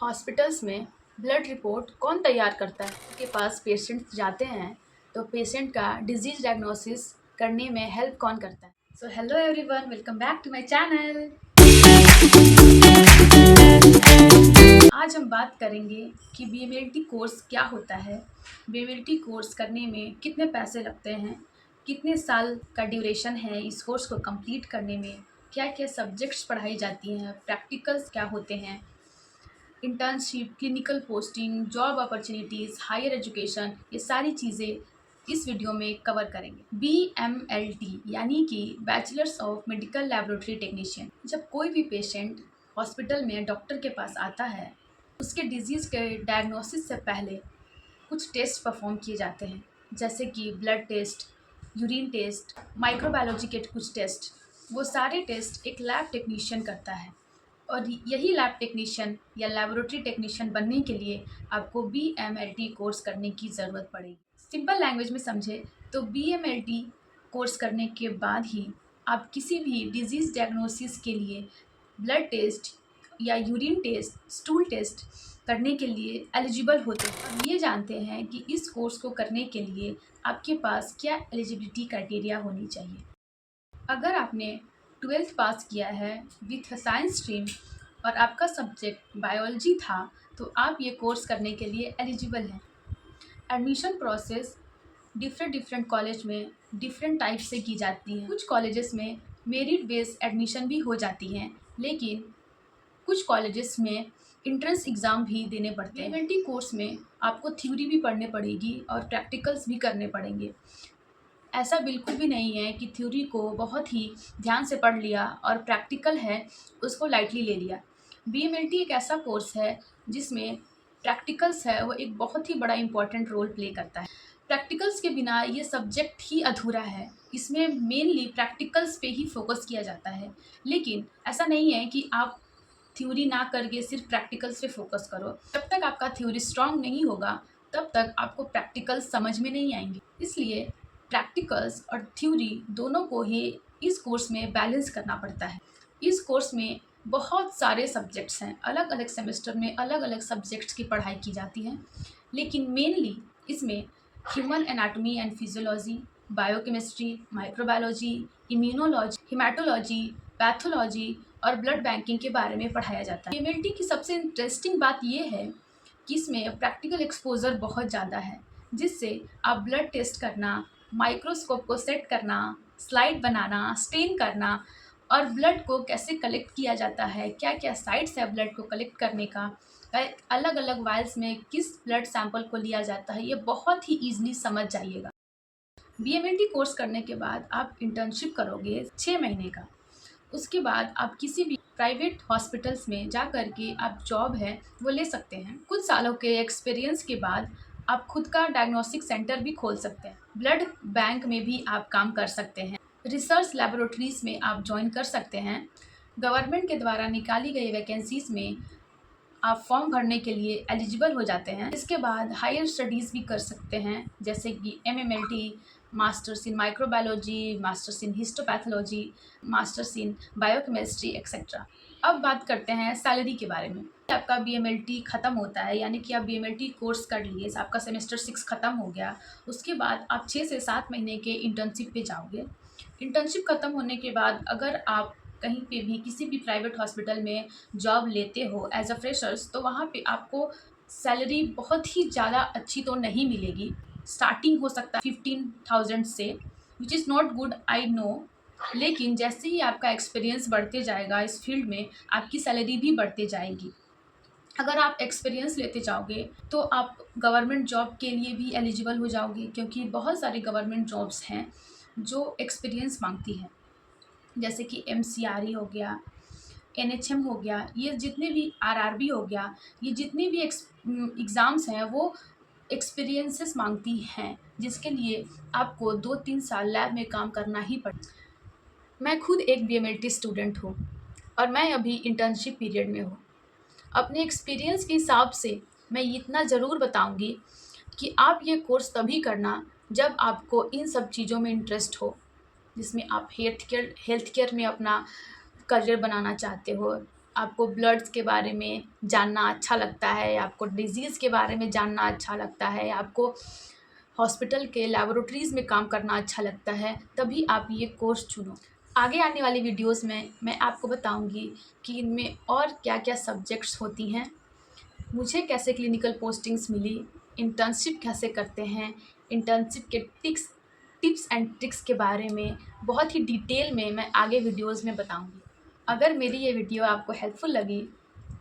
Hospitals में blood report कौन तैयार करता है? के पास पेशेंट जाते हैं तो पेशेंट का डिजीज डायग्नोसिस करने में हेल्प कौन करता है? So hello everyone, welcome back to my channel. आज हम बात करेंगे कि बीएमएलटी कोर्स क्या होता है, बीएमएलटी कोर्स करने में कितने पैसे लगते हैं, कितने साल का ड्यूरेशन है इस कोर्स को कंप्लीट करने में, क्या क्या सब्जेक्ट्स पढ़ाई जाती हैं, प्रैक्टिकल्स क्या होते हैं, internship, clinical posting, job opportunities, higher education, ये सारी चीज़ें इस वीडियो में कवर करेंगे। BMLT यानी कि bachelors of medical laboratory technician. जब कोई भी पेशेंट हॉस्पिटल में डॉक्टर के पास आता है, उसके डिजीज़ के डायग्नोसिस से पहले कुछ टेस्ट परफॉर्म किए जाते हैं, जैसे कि blood test, urine test, microbiology के कुछ टेस्ट। वो सारे टेस्ट एक लैब टेक्नीशियन करता है और यही लैब टेक्नीशियन या लेबोरेटरी टेक्नीशियन बनने के लिए आपको BMLT कोर्स करने की ज़रूरत पड़ेगी। सिंपल लैंग्वेज में समझे तो BMLT कोर्स करने के बाद ही आप किसी भी डिजीज़ डायग्नोसिस के लिए ब्लड टेस्ट या यूरिन टेस्ट, स्टूल टेस्ट करने के लिए एलिजिबल होते हैं। अब ये जानते हैं कि इस कोर्स को करने के लिए आपके पास क्या एलिजिबिलिटी क्राइटेरिया होनी चाहिए। अगर आपने 12th पास किया है विथ साइंस स्ट्रीम और आपका सब्जेक्ट बायोलॉजी था तो आप ये कोर्स करने के लिए एलिजिबल हैं। एडमिशन प्रोसेस डिफरेंट कॉलेज में डिफरेंट टाइप से की जाती है। कुछ कॉलेजेस में मेरिट बेस्ड एडमिशन भी हो जाती हैं, लेकिन कुछ कॉलेजेस में इंट्रेंस एग्ज़ाम भी देने पड़ते हैं। BMLT कोर्स में आपको थ्योरी भी पढ़ने पड़ेगी और प्रैक्टिकल्स भी करने पड़ेंगे। ऐसा बिल्कुल भी नहीं है कि थ्योरी को बहुत ही ध्यान से पढ़ लिया और प्रैक्टिकल है उसको लाइटली ले लिया। BMLT एक ऐसा कोर्स है जिसमें प्रैक्टिकल्स है वो एक बहुत ही बड़ा इम्पॉर्टेंट रोल प्ले करता है। प्रैक्टिकल्स के बिना ये सब्जेक्ट ही अधूरा है। इसमें मेनली प्रैक्टिकल्स पे ही फोकस किया जाता है, लेकिन ऐसा नहीं है कि आप थ्योरी ना करके सिर्फ प्रैक्टिकल्स पे फोकस करो। जब तक आपका थ्योरी स्ट्रांग नहीं होगा तब तक आपको प्रैक्टिकल्स समझ में नहीं आएंगे। इसलिए प्रैक्टिकल्स और थ्योरी दोनों को ही इस कोर्स में बैलेंस करना पड़ता है। इस कोर्स में बहुत सारे सब्जेक्ट्स हैं, अलग अलग सेमेस्टर में अलग अलग सब्जेक्ट्स की पढ़ाई की जाती है, लेकिन मेनली इसमें human anatomy and physiology, biochemistry, microbiology, immunology, haematology, pathology और ब्लड बैंकिंग के बारे में पढ़ाया जाता है। BMLT की सबसे इंटरेस्टिंग बात यह है कि इसमें प्रैक्टिकल एक्सपोजर बहुत ज़्यादा है, जिससे आप ब्लड टेस्ट करना, माइक्रोस्कोप को सेट करना, स्लाइड बनाना, स्टेन करना और ब्लड को कैसे कलेक्ट किया जाता है, क्या क्या साइट्स है ब्लड को कलेक्ट करने का, अलग अलग वायल्स में किस ब्लड सैंपल को लिया जाता है, ये बहुत ही ईजिली समझ जाइएगा। BMLT कोर्स करने के बाद आप इंटर्नशिप करोगे 6 महीने का। उसके बाद आप किसी भी प्राइवेट हॉस्पिटल्स में जा कर के आप जॉब है वो ले सकते हैं। कुछ सालों के एक्सपीरियंस के बाद आप खुद का डायग्नोस्टिक सेंटर भी खोल सकते हैं। ब्लड बैंक में भी आप काम कर सकते हैं। रिसर्च लैबोरेटरीज में आप ज्वाइन कर सकते हैं। गवर्नमेंट के द्वारा निकाली गई वैकेंसीज में आप फॉर्म भरने के लिए एलिजिबल हो जाते हैं। इसके बाद हायर स्टडीज़ भी कर सकते हैं, जैसे कि MMLT, masters in microbiology, masters in histopathology, masters in biochemistry etcetera. अब बात करते हैं सैलरी के बारे में। आपका BMLT ख़त्म होता है, यानी कि आप BMLT कोर्स कर लिए, आपका सेमेस्टर 6 ख़त्म हो गया, उसके बाद आप 6 से 7 महीने के इंटर्नशिप पे जाओगे। इंटर्नशिप ख़त्म होने के बाद अगर आप कहीं पे भी किसी भी प्राइवेट हॉस्पिटल में जॉब लेते हो एज अ फ्रेशर्स, तो वहाँ पे आपको सैलरी बहुत ही ज़्यादा अच्छी तो नहीं मिलेगी। स्टार्टिंग हो सकता है 15,000 से, which is not good, I know, लेकिन जैसे ही आपका एक्सपीरियंस बढ़ते जाएगा इस फील्ड में, आपकी सैलरी भी बढ़ते जाएगी। अगर आप एक्सपीरियंस लेते जाओगे तो आप गवर्नमेंट जॉब के लिए भी एलिजिबल हो जाओगे, क्योंकि बहुत सारी गवर्नमेंट जॉब्स हैं जो एक्सपीरियंस मांगती हैं, जैसे कि MCRE हो गया, NHM हो गया, ये जितने भी RRB हो गया, ये जितने भी एग्ज़ाम्स हैं वो एक्सपीरियंसेस मांगती हैं, जिसके लिए आपको 2-3 साल लैब में काम करना ही मैं खुद एक BMLT स्टूडेंट हूँ और मैं अभी इंटर्नशिप पीरियड में हूँ। अपने एक्सपीरियंस के हिसाब से मैं इतना ज़रूर बताऊँगी कि आप ये कोर्स तभी करना जब आपको इन सब चीज़ों में इंटरेस्ट हो, जिसमें आप हेल्थ केयर में अपना करियर बनाना चाहते हो, आपको ब्लड्स के बारे में जानना अच्छा लगता है, आपको डिजीज़ के बारे में जानना अच्छा लगता है, आपको हॉस्पिटल के लैबोरेटरीज़ में काम करना अच्छा लगता है, तभी आप ये कोर्स चुनो। आगे आने वाली वीडियोस में मैं आपको बताऊंगी कि इनमें और क्या-क्या सब्जेक्ट्स होती हैं, मुझे कैसे क्लिनिकल पोस्टिंग्स मिली, इंटर्नशिप कैसे करते हैं, इंटर्नशिप के टिप्स एंड ट्रिक्स के बारे में बहुत ही डिटेल में मैं आगे वीडियोस में बताऊंगी। अगर मेरी ये वीडियो आपको हेल्पफुल लगी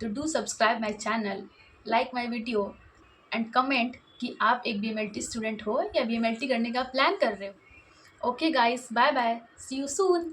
तो do subscribe my channel, like my video and comment कि आप एक बीएमएलटी स्टूडेंट हो या बीएमएलटी करने का प्लान कर रहे हो। Okay guys, bye bye, see you soon.